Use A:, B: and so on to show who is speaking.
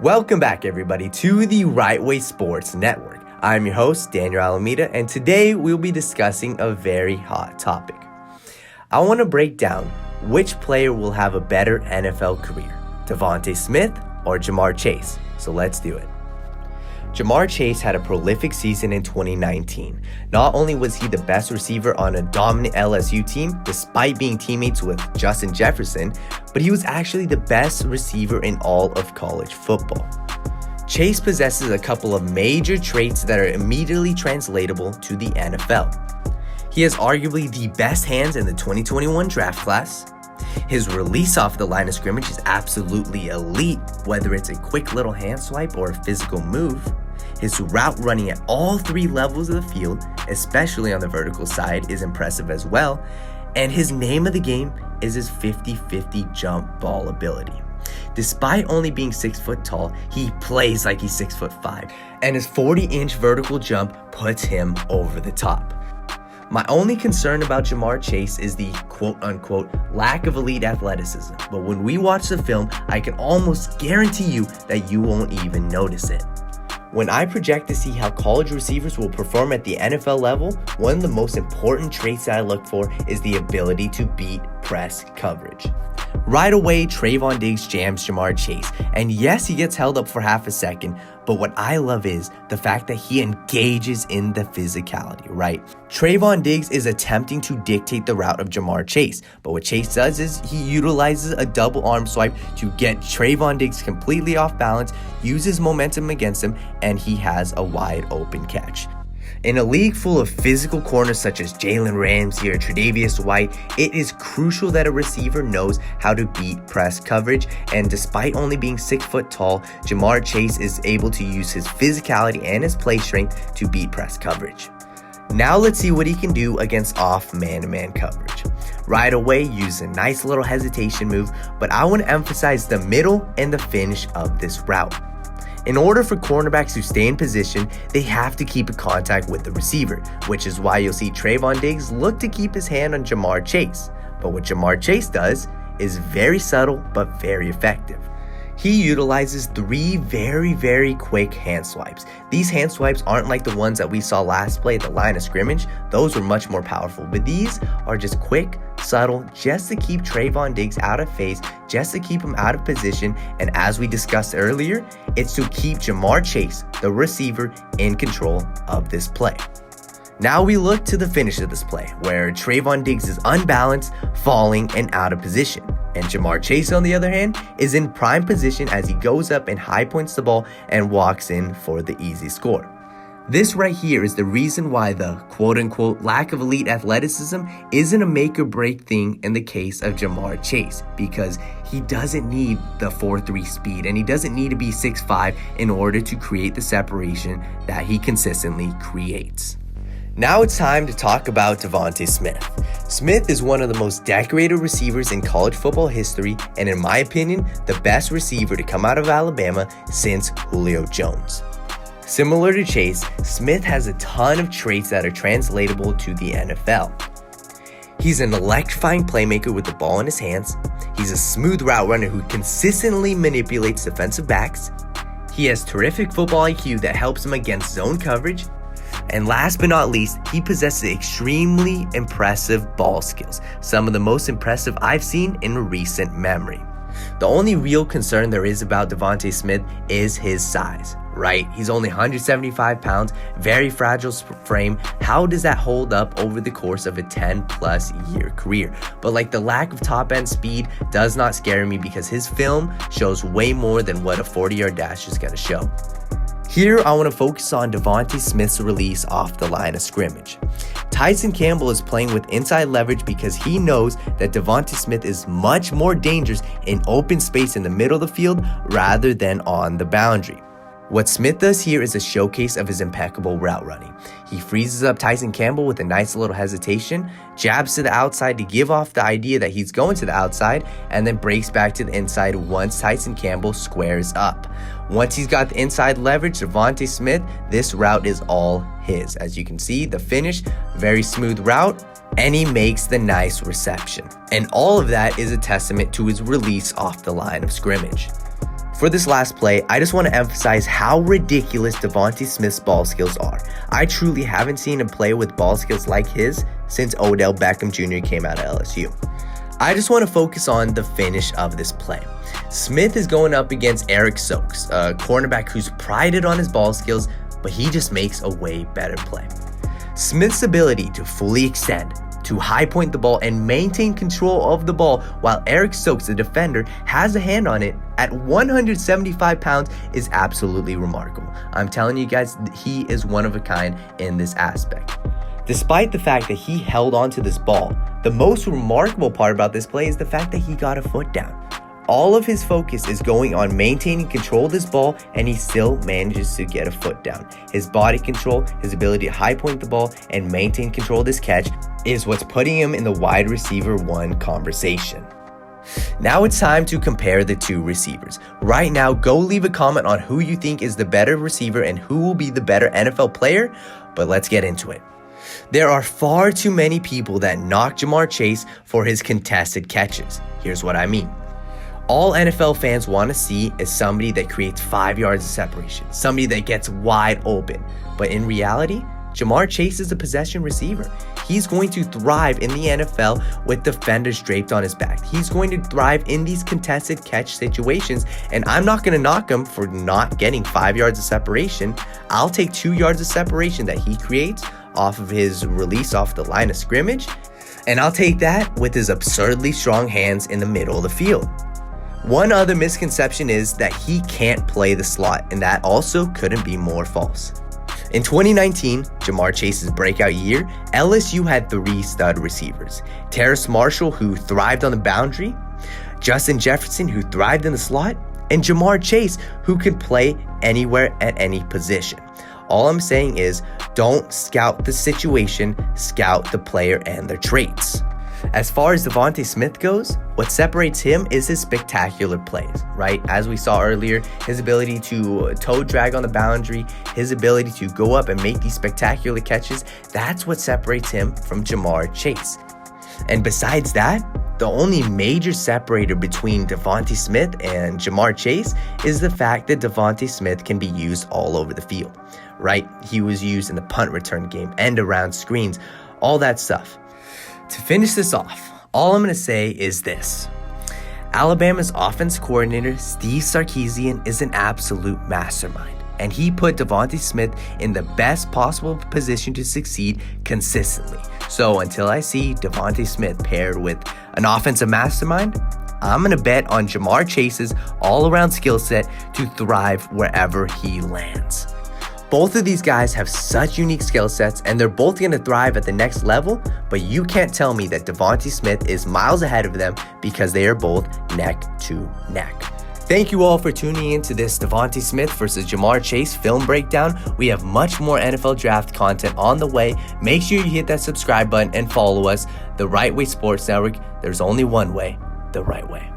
A: Welcome back, everybody, to the Right Way Sports Network. I'm your host, Daniel Alameda, and today we'll be discussing a very hot topic. I want to break down which player will have a better NFL career, Devonta Smith or Ja'Marr Chase. So let's do it. Ja'Marr Chase had a prolific season in 2019. Not only was he the best receiver on a dominant LSU team, despite being teammates with Justin Jefferson, but he was actually the best receiver in all of college football. Chase possesses a couple of major traits that are immediately translatable to the NFL. He has arguably the best hands in the 2021 draft class. His release off the line of scrimmage is absolutely elite, whether it's a quick little hand swipe or a physical move. His route running at all three levels of the field, especially on the vertical side, is impressive as well. And his name of the game is his 50-50 jump ball ability. Despite only being 6 foot tall, he plays like he's 6'5", and his 40-inch vertical jump puts him over the top. My only concern about Ja'Marr Chase is the quote-unquote lack of elite athleticism, but when we watch the film, I can almost guarantee you that you won't even notice it. When I project to see how college receivers will perform at the NFL level, one of the most important traits that I look for is the ability to beat press coverage. Right away, Trevon Diggs jams Ja'Marr Chase, and yes, he gets held up for half a second, but what I love is the fact that he engages in the physicality, right? Trevon Diggs is attempting to dictate the route of Ja'Marr Chase, but what Chase does is he utilizes a double arm swipe to get Trevon Diggs completely off balance, uses momentum against him, and he has a wide open catch. In a league full of physical corners such as Jalen Ramsey or Tre'Davious White, it is crucial that a receiver knows how to beat press coverage, and despite only being 6 foot tall, Ja'Marr Chase is able to use his physicality and his play strength to beat press coverage. Now let's see what he can do against off man-to-man coverage. Right away, use a nice little hesitation move, but I want to emphasize the middle and the finish of this route. In order for cornerbacks to stay in position, they have to keep in contact with the receiver, which is why you'll see Trevon Diggs look to keep his hand on Ja'Marr Chase. But what Ja'Marr Chase does is very subtle but very effective. He utilizes 3 very quick hand swipes. These hand swipes aren't like the ones that we saw last play at the line of scrimmage. Those were much more powerful, but these are just quick, subtle, just to keep Trevon Diggs out of phase, just to keep him out of position, and as we discussed earlier, it's to keep Ja'Marr Chase, the receiver, in control of this play. Now we look to the finish of this play, where Trevon Diggs is unbalanced, falling, and out of position. And Ja'Marr Chase, on the other hand, is in prime position as he goes up and high points the ball and walks in for the easy score. This right here is the reason why the quote-unquote lack of elite athleticism isn't a make or break thing in the case of Ja'Marr Chase, because he doesn't need the 4.3 speed and he doesn't need to be 6'5" in order to create the separation that he consistently creates. Now it's time to talk about Devonta Smith. Smith is one of the most decorated receivers in college football history, and in my opinion, the best receiver to come out of Alabama since Julio Jones. Similar to Chase, Smith has a ton of traits that are translatable to the NFL. He's an electrifying playmaker with the ball in his hands. He's a smooth route runner who consistently manipulates defensive backs. He has terrific football IQ that helps him against zone coverage. And last but not least, he possesses extremely impressive ball skills, some of the most impressive I've seen in recent memory. The only real concern there is about Devonta Smith is his size, right? He's only 175 pounds, very fragile frame. How does that hold up over the course of a 10+ year career? But like, the lack of top end speed does not scare me, because his film shows way more than what a 40-yard dash is going to show. Here, I want to focus on Devonta Smith's release off the line of scrimmage. Tyson Campbell is playing with inside leverage because he knows that Devonta Smith is much more dangerous in open space in the middle of the field rather than on the boundary. What Smith does here is a showcase of his impeccable route running. He freezes up Tyson Campbell with a nice little hesitation, jabs to the outside to give off the idea that he's going to the outside, and then breaks back to the inside once Tyson Campbell squares up. Once he's got the inside leverage, Devonta Smith, this route is all his. As you can see, the finish, very smooth route, and he makes the nice reception. And all of that is a testament to his release off the line of scrimmage. For this last play, I just want to emphasize how ridiculous Devonta Smith's ball skills are. I truly haven't seen him play with ball skills like his since Odell Beckham Jr. came out of LSU. I just want to focus on the finish of this play. Smith is going up against Eric Stokes, a cornerback who's prided on his ball skills, but he just makes a way better play. Smith's ability to fully extend, to high point the ball and maintain control of the ball while Eric Stokes, the defender, has a hand on it at 175 pounds is absolutely remarkable. I'm telling you guys, he is one of a kind in this aspect. Despite the fact that he held on to this ball, the most remarkable part about this play is the fact that he got a foot down. All of his focus is going on maintaining control of this ball, and he still manages to get a foot down. His body control, his ability to high point the ball, and maintain control of this catch is what's putting him in the wide receiver 1 conversation. Now it's time to compare the two receivers. Right now, go leave a comment on who you think is the better receiver and who will be the better NFL player, but let's get into it. There are far too many people that knock Ja'Marr Chase for his contested catches. Here's what I mean. All NFL fans want to see is somebody that creates 5 yards of separation, somebody that gets wide open. But in reality, Ja'Marr Chase is a possession receiver. He's going to thrive in the NFL with defenders draped on his back. He's going to thrive in these contested catch situations, and I'm not going to knock him for not getting 5 yards of separation. I'll take 2 yards of separation that he creates off of his release off the line of scrimmage, and I'll take that with his absurdly strong hands in the middle of the field. One other misconception is that he can't play the slot, and that also couldn't be more false. In 2019, Ja'Marr Chase's breakout year, LSU had 3 stud receivers. Terrace Marshall, who thrived on the boundary, Justin Jefferson, who thrived in the slot, and Ja'Marr Chase, who could play anywhere at any position. All I'm saying is, don't scout the situation, scout the player and their traits. As far as Devonta Smith goes, what separates him is his spectacular plays, right? As we saw earlier, his ability to toe drag on the boundary, his ability to go up and make these spectacular catches, that's what separates him from Ja'Marr Chase. And besides that, the only major separator between Devonta Smith and Ja'Marr Chase is the fact that Devonta Smith can be used all over the field, right? He was used in the punt return game, end around screens, all that stuff. To finish this off, all I'm going to say is this. Alabama's offense coordinator, Steve Sarkisian, is an absolute mastermind, and he put Devonta Smith in the best possible position to succeed consistently. So until I see Devonta Smith paired with an offensive mastermind, I'm going to bet on Ja'Marr Chase's all-around skill set to thrive wherever he lands. Both of these guys have such unique skill sets, and they're both going to thrive at the next level, but you can't tell me that Devonta Smith is miles ahead of them because they are both neck to neck. Thank you all for tuning in to this Devonta Smith versus Ja'Marr Chase film breakdown. We have much more NFL draft content on the way. Make sure you hit that subscribe button and follow us, The Right Way Sports Network. There's only one way, the right way.